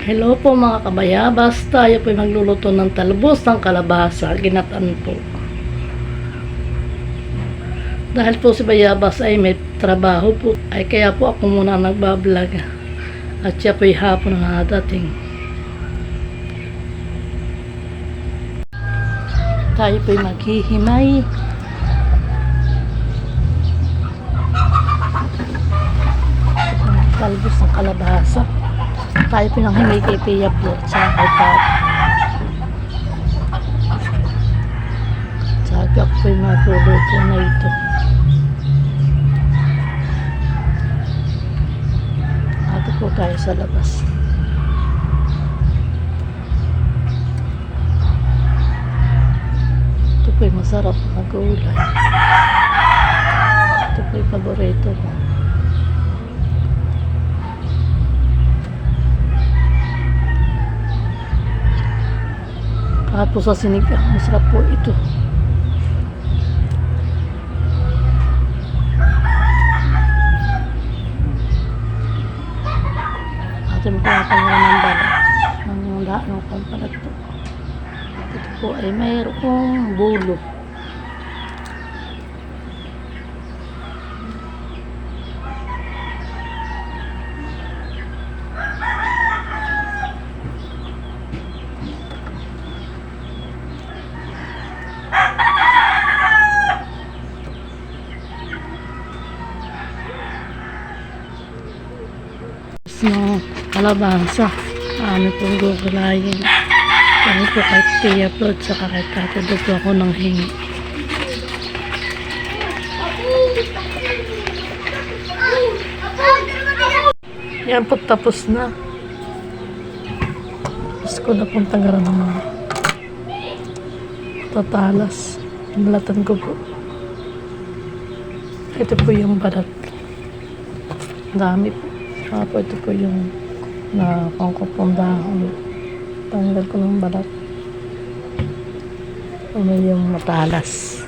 Hello po mga kabayabas, tayo po magluluto ng talbos ng kalabasa, ginataan po. Dahil po si Bayabas ay may trabaho po, ay kaya po ako muna nagbablog. At siya po ay hapon na dating. Tayo po ay maghihimay. Talbos ng kalabasa. Tayo pinanghimay kay Pia po sa kay Papa. Sabi ako po yung magluluto na ito. Ato po tayo sa labas. Ito po yung masarap na gulay. Ito po yung paborito ko. At po sa sinigang, masarap po ito. Atin po ang pangalan ng balat. Ang daang pampalat po. Ito po ay mayroong bulo. Ng kalabasa, ano pong gugulayin. Ano po kay Tia Plot sa kay Tata po ako ng hingi. Yan po, tapos na. Tapos ko na pong tagaran ng mga tatalas. Balatan ko po. Ito po yung balat. Dami po. Tapos ito po yung nakakong dahon. Tanggal ko ng balat. Ano yung matalas.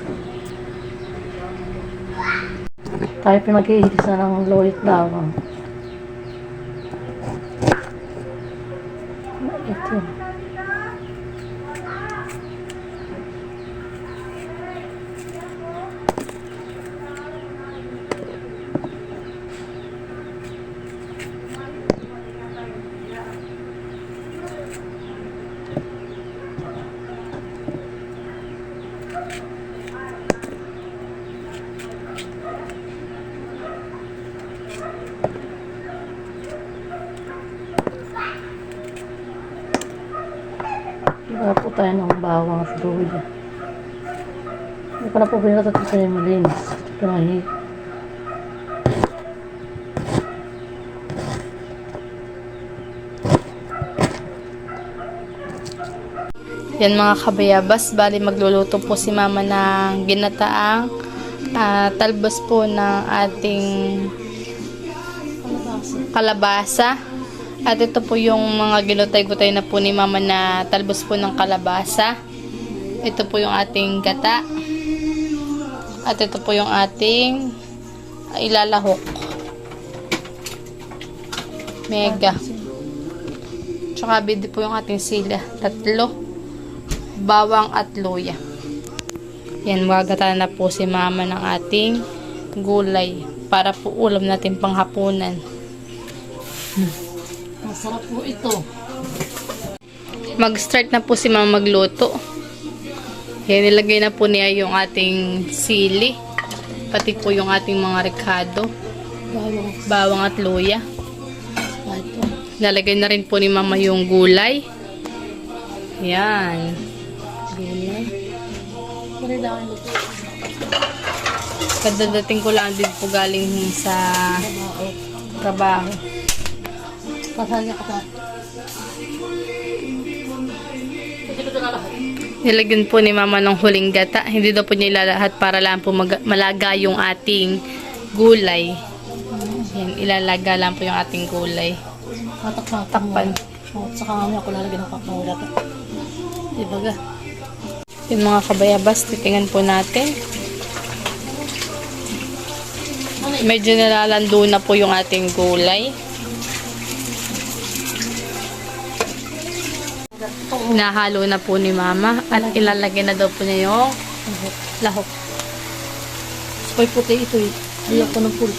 Tayo po mag-iilis na ng loit dawang. Ito. Wala po tayo ng bawang at luya. Hindi ko na po pinatapos ito sa malinis. Ito na Yan mga kabayabas, bali magluluto po si mama ng ginataang talbos po ng ating kalabasa. At ito po yung mga ginutay-gutay na po ni mama na talbos po ng kalabasa. Ito po yung ating gata. At ito po yung ating ilalahok. Mega. Tsaka bidi po yung ating sila. 3. Bawang at luya. Yan, magagata na po si mama ng ating gulay. Para po ulam natin panghapunan. masarap po ito. Mag-start na po si mama magluto. Yan, nilagay na po niya yung ating sili. Pati po yung ating mga ricado. Bawang at luya. Nalagay na rin po ni mama yung gulay. Yan. Gulay. Kadadating ko lang din po galing sa trabaho. Pasagya ka pa. Nilagyan po ni mama ng huling gata. Hindi daw po niya ilalahat para lang po malaga yung ating gulay. Yan, ilalaga lang po yung ating gulay. Takpan. Saka mamaya ako lalagyan ng kakang gata. Dibaga. Yung mga kabayabas, titingnan po natin. Medyo nalalando na po yung ating gulay. Hinahalo na po ni Mama. At ilalagay na daw po niya yung lahok. Spoy puti ito eh. Ayaw ko ng full.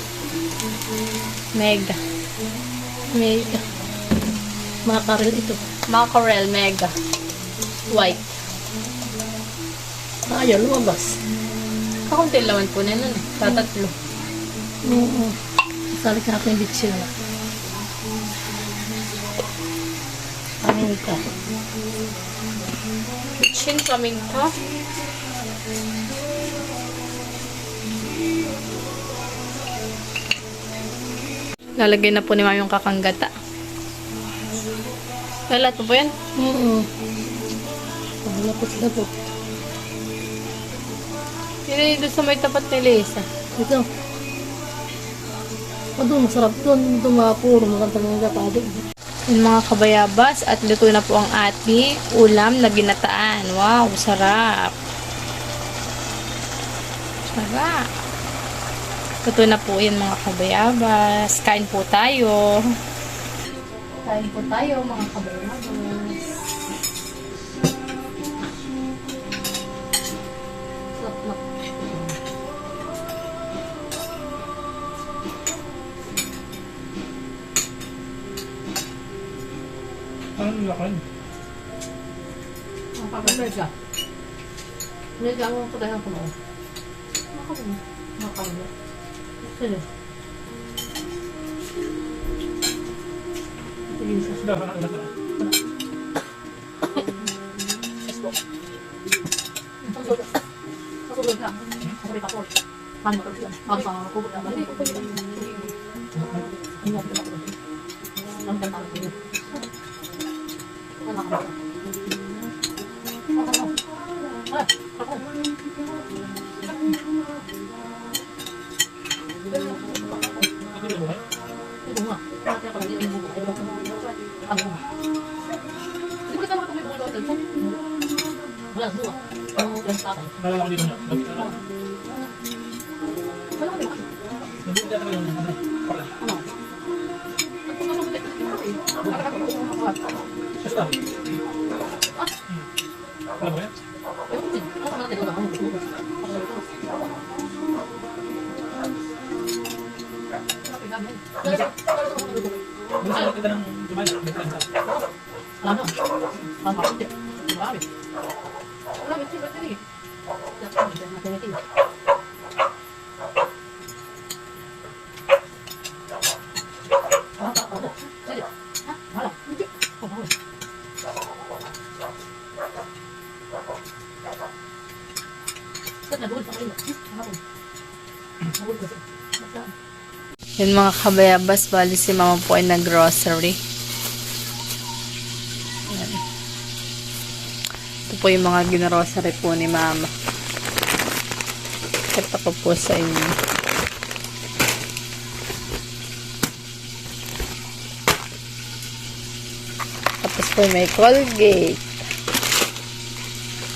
Mega. Mega. Mackerel ito. Mackerel Mega. White. Ayaw, lumabas. Kakunti laman po na nun eh. Tatatlo. Oo. Salik natin yung bitsin. Paminta. Bitchin paminta. Lalagay na po ni Mama yung kakanggata. Lahat po po yan? Oo. Lapot-lapot. Yun doon sa may tapat ni Lisa. Ito. Doon, masarap doon. Dumapuro. Magandang mga gatado. Yung mga kabayabas at luto na po ang ating ulam na ginataan. Wow, sarap. Sarap. Luto na po yun mga kabayabas. Kain po tayo. Kain po tayo mga kabayabas. Ano lakan? Ang pagkakas ka. Hindi ka mo patayin ko mo. Makakalo. Sige. Sige, isa. Sudah, anak anak. Kasulog ka. Ako rin ako. Paano ka siya? Paano ka ako? Hindi ko pwede. Hindi ako ako. Ang ganda ko. Ano ka ba? Ako. Ano ba? Ito nga. Pati ako lagi yung buko. Ano nga? Hindi ko kasama kami buko doon. Wala, buka. Ang tatay. Nalala ko dito niya. Wala kami ba? Nandito tayo yung pala. Ano? Basta. Alam mo yan? Gusto kita ng dumaya. Yun mga kabayabas, bali si Mama po ay nag-grocery. Yan. Ito po yung mga ginarocery po ni Mama. Ito ko po sa inyo. Tapos po may Colgate.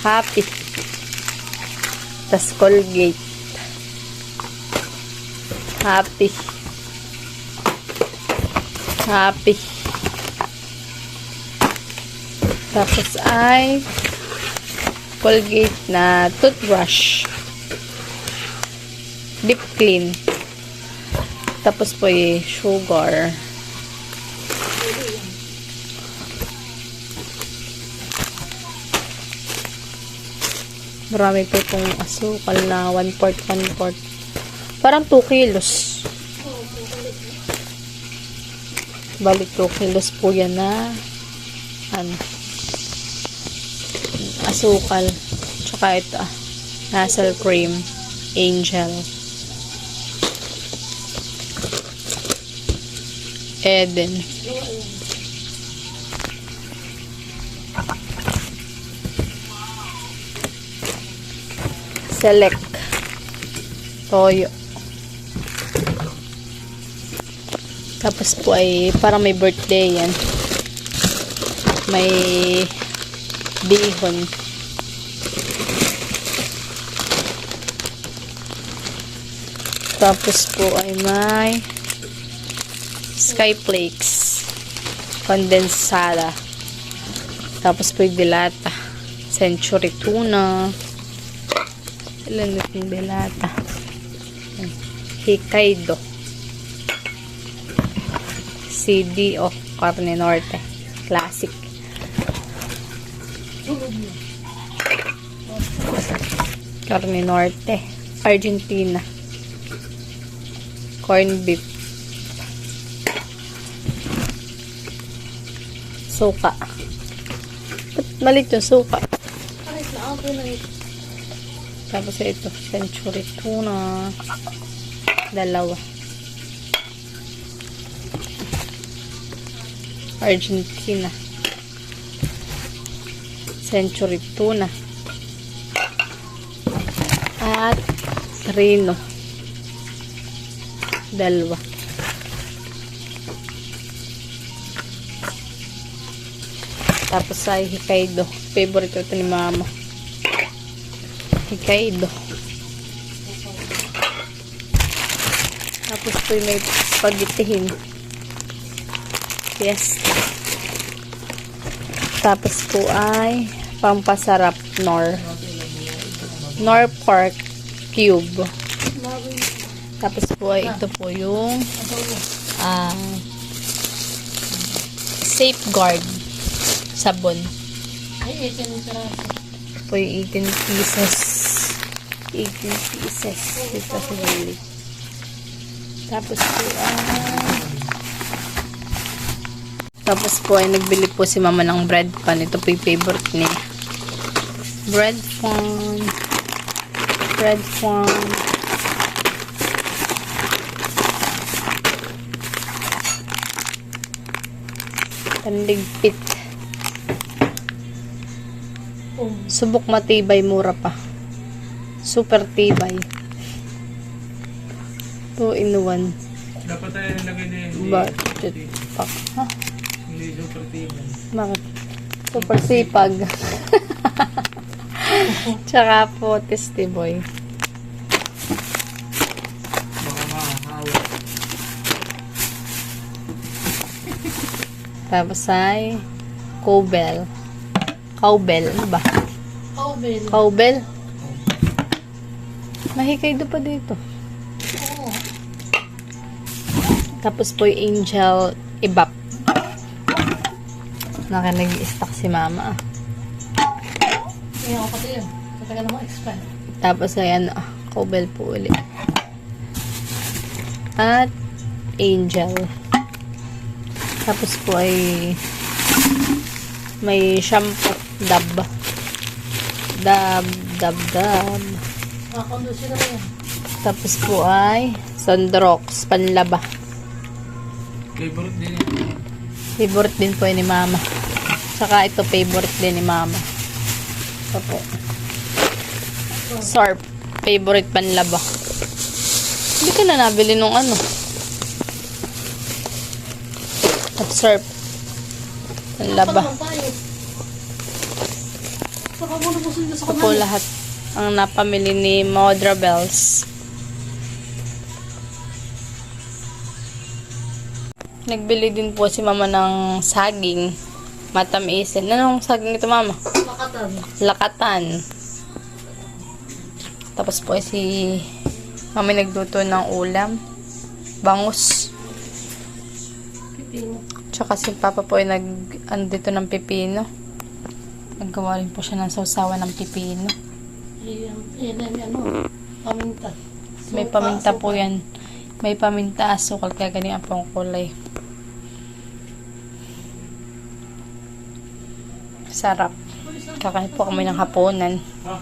Happy. Tapos Colgate. Happy. Happy. Tapos ay Colgate na toothbrush. Deep clean. Tapos po yung sugar. Marami po itong asukal na 1/4, 1/4. Parang 2 kilos. Balik 2 kilos po yan na asukal. Tsaka ito nasal cream. Angel. Eden. Select. Toyo. Tapos po ay parang may birthday yan. May bihon. Tapos po ay may Skyflakes. Kondensada. Tapos po yung dilata. Century tuna. Ilan yung dilata? Hokkaido. CD o Carne Norte. Classic. Carne Norte. Argentina. Corn beef. Suka. Ba't malit yung suka? Tapos ito, century tuna. Dalawa. Argentina. Century tuna. At Reno. Dalawa. Tapos ay Hokkaido. Favorite ito ni Mama. Hokkaido. Tapos po may spaghettihin. Fiesta. Tapos po ay pampasarap Nor pork cube. Tapos po ay ito po yung safeguard sabon. Ay, ito yung sarap. Po yung 18 pieces. 18 pieces. Dito sa balik. Tapos po ay nagbili po si Mama ng bread pan. Ito po yung favorite niya. Bread pan. Bread pan. Panligpit. Subok matibay, mura pa. Super tibay. 2 in 1. Dapat tayo nilagay din. Budget pack. Ha? Hindi super tibay. Bakit? Super sipag. Tsaka po, testy boy. Baka makahawa. Tapos ay cowbell. Cowbell, ano ba? Cowbell. Cowbell? Mahikay do pa dito. Oo. Tapos po yung angel ibap. Nag-i-stock si Mama. Kaya ako pati yun. Katagal mo expire. Tapos ayan, cowbell po ulit. At angel. Tapos po ay may shampoo. Dab. Kondusyon na yan. Tapos po ay Sandrox, panlaba. Favorite din. Favorite din po ni Mama. Saka ito favorite din ni Mama. Ito po. Sarp. Favorite panlaba. Hindi ka na nabili nung ano. At Sarp. Panlaba. Ano tayo? Saka mo na po sila sa Ito po lahat ang napamili ni Modra Bells. Nagbili din po si Mama ng saging. Matamisin. Anong saging ito, Mama? Lakatan. Lakatan. Tapos po si Mama nagluto ng ulam. Bangus. Pipino. Tsaka si Papa po ay andito ng pipino. Naggawa rin po siya ng sausawan ng pipino. Yan, ano, paminta. May paminta po yan. May paminta, asukal, kaya ganyan po ang kulay. Sarap. Kakain po kami ng hapunan. Ah.